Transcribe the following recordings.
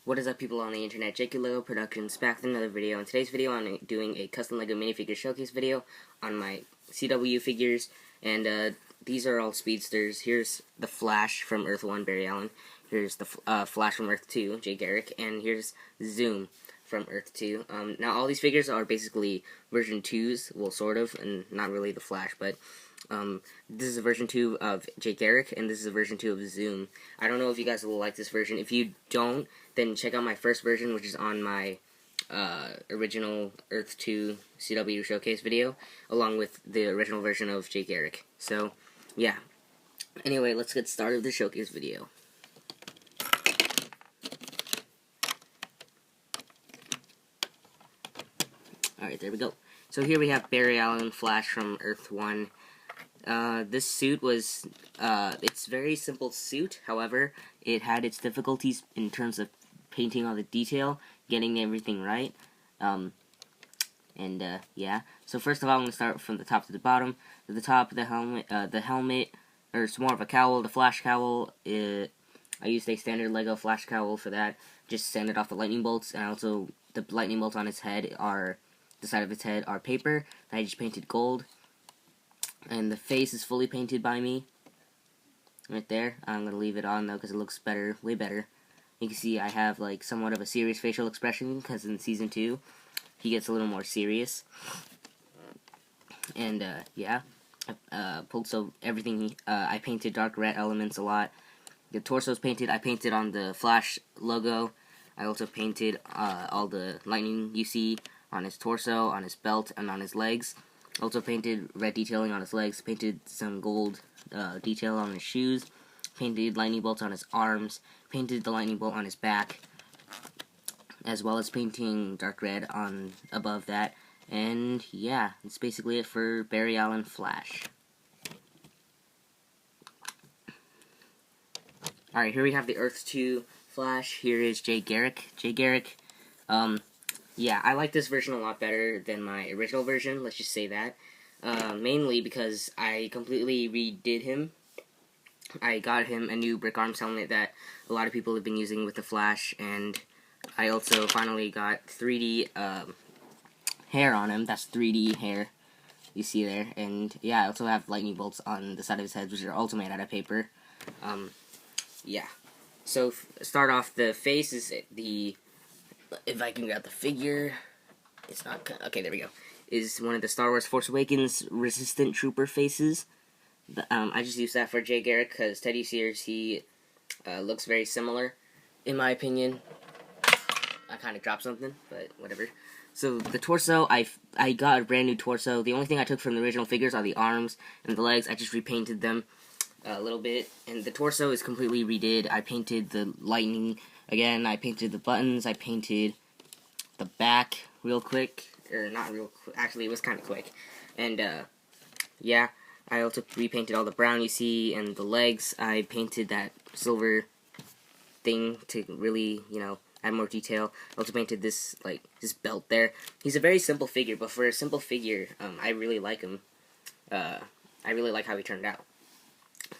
What is up, people on the internet? Jake Lego Productions back with another video. In today's video, I'm doing a custom Lego minifigure showcase video on my CW figures, and these are all speedsters. Here's the Flash from Earth 1, Barry Allen. Here's the Flash from Earth 2, Jay Garrick, and here's Zoom from Earth 2. Now, all these figures are basically version 2s, well, sort of, and not really the Flash, but this is a version 2 of Jay Garrick, and this is a version 2 of Zoom. I don't know if you guys will like this version. If you don't, then check out my first version, which is on my original Earth 2 CW showcase video, along with the original version of Jay Garrick. So, yeah. Anyway, let's get started with the showcase video. Alright, there we go. So here we have Barry Allen Flash from Earth 1. This suit was, it's a very simple suit. However, it had its difficulties in terms of painting all the detail, getting everything right. Yeah. So first of all, I'm going to start from the top to the bottom. To the top, the helmet, or it's more of a cowl, the Flash cowl. I used a standard Lego Flash cowl for that. Just sanded off the lightning bolts, and also the lightning bolts on its head are, the side of its head are paper that I just painted gold. And the face is fully painted by me, right there. I'm going to leave it on though because it looks better, way better. You can see I have like somewhat of a serious facial expression because in Season 2 he gets a little more serious. And yeah, so everything, I painted dark red elements a lot. The torso's painted. I painted on the Flash logo. I also painted all the lightning you see on his torso, on his belt, and on his legs. Also painted red detailing on his legs, painted some gold detail on his shoes, painted lightning bolts on his arms, painted the lightning bolt on his back, as well as painting dark red on above that. And yeah, that's basically it for Barry Allen Flash. Alright, here we have the Earth 2 Flash. Here is Jay Garrick. Jay Garrick, yeah, I like this version a lot better than my original version, let's just say that. Mainly because I completely redid him. I got him a new brick arms helmet that a lot of people have been using with the Flash, and I also finally got 3D hair on him. That's 3D hair you see there. And yeah, I also have lightning bolts on the side of his head, which are also made out of paper. Yeah. So, start off, the face is the... If I can grab the figure, it's not, okay, there we go, is one of the Star Wars Force Awakens Resistant Trooper faces. I just used that for Jay Garrick because Teddy Sears, he looks very similar, in my opinion. I kind of dropped something, but whatever. So, the torso, I got a brand new torso. The only thing I took from the original figures are the arms and the legs. I just repainted them a little bit, and the torso is completely redid. I painted the lightning. Again, I painted the buttons, I painted the back real quick, or not real quick, actually it was kind of quick, and yeah, I also repainted all the brown you see, and the legs, I painted that silver thing to really, you know, add more detail. I also painted this, like, this belt there. He's a very simple figure, but for a simple figure, I really like him. I really like how he turned out.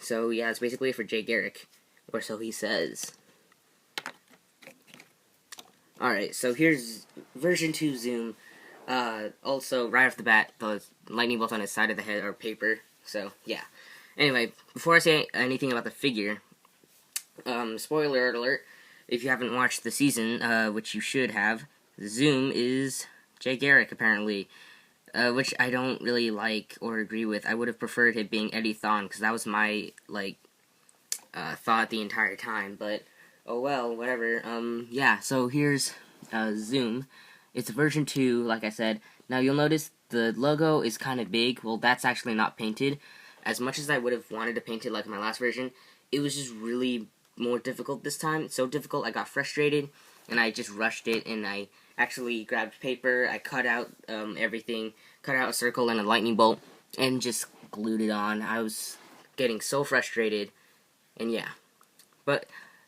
So yeah, it's basically for Jay Garrick, or so he says. Alright, so here's version 2 Zoom. Also, right off the bat, the lightning bolts on his side of the head are paper. So, yeah. Anyway, before I say anything about the figure, spoiler alert, if you haven't watched the season, which you should have, Zoom is Jay Garrick, apparently. Which I don't really like or agree with. I would have preferred it being Eddie Thawne, because that was my, like, thought the entire time, but... oh well, whatever. Yeah, so here's Zoom. It's version 2, like I said. Now you'll notice the logo is kind of big. Well, that's actually not painted. As much as I would have wanted to paint it like my last version, it was just really more difficult this time. It's so difficult, I got frustrated, and I just rushed it, and I actually grabbed paper, I cut out everything, cut out a circle and a lightning bolt, and just glued it on. I was getting so frustrated, and yeah. But...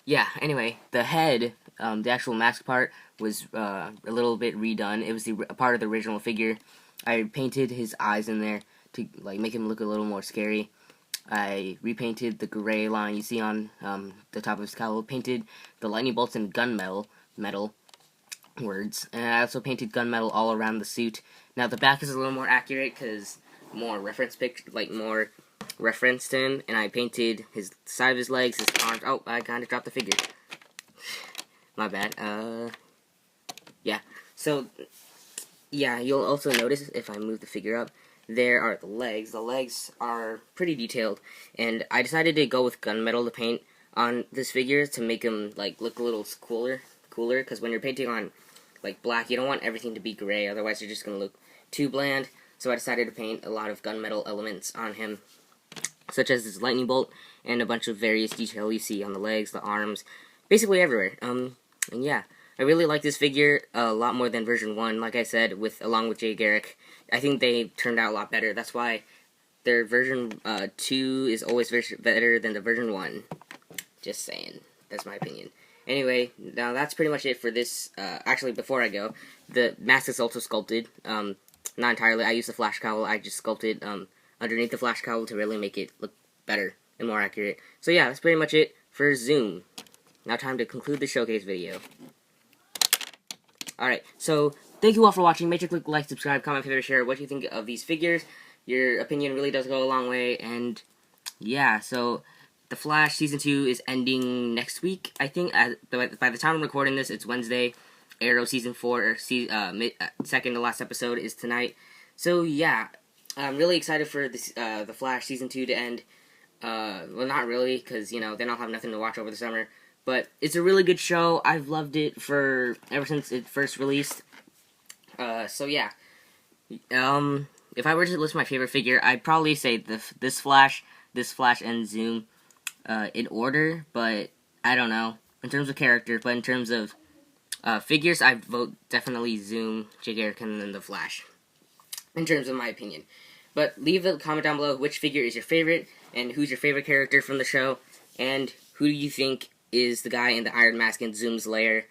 yeah, anyway, the head, the actual mask part, was a little bit redone. It was a part of the original figure. I painted his eyes in there to like make him look a little more scary. I repainted the gray line you see on the top of his cowl, painted the lightning bolts in gunmetal gunmetal words. And I also painted gunmetal all around the suit. Now the back is a little more accurate because more more reference to him, and I painted his side of his legs, his arms. Oh, I kind of dropped the figure. My bad. Yeah. So, yeah, you'll also notice if I move the figure up, there are the legs. The legs are pretty detailed, and I decided to go with gunmetal to paint on this figure to make him like look a little cooler. Because when you're painting on like black, you don't want everything to be gray. Otherwise, you're just gonna look too bland. So I decided to paint a lot of gunmetal elements on him, such as this lightning bolt and a bunch of various detail you see on the legs, the arms, basically everywhere. And yeah, I really like this figure a lot more than version 1. Like I said, along with Jay Garrick, I think they turned out a lot better. That's why their version 2 is always better than the version 1. Just saying. That's my opinion. Anyway, now that's pretty much it for this. Actually, before I go, the mask is also sculpted. Not entirely. I used the flash cowl. I just sculpted underneath the flash cowl to really make it look better and more accurate. So yeah, that's pretty much it for Zoom. Now time to conclude the showcase video. Alright, so thank you all for watching. Make sure to click like, subscribe, comment, favorite, share what you think of these figures. Your opinion really does go a long way, and yeah, so The Flash Season 2 is ending next week, I think. By the time I'm recording this, it's Wednesday. Arrow Season 4, second to last episode is tonight. So yeah, I'm really excited for this, The Flash Season 2 to end. Well, not really, because, you know, then I'll have nothing to watch over the summer. But it's a really good show. I've loved it ever since it first released. So yeah. If I were to list my favorite figure, I'd probably say this Flash, and Zoom in order. But I don't know. In terms of character, but in terms of figures, I vote definitely Zoom, Jay Garrick, and then the Flash. In terms of my opinion. But leave a comment down below which figure is your favorite, and who's your favorite character from the show, and who do you think is the guy in the iron mask in Zoom's lair.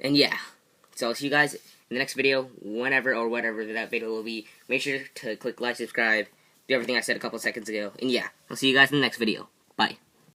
And yeah, so I'll see you guys in the next video, whenever or whatever that video will be. Make sure to click like, subscribe, do everything I said a couple seconds ago. And yeah, I'll see you guys in the next video. Bye.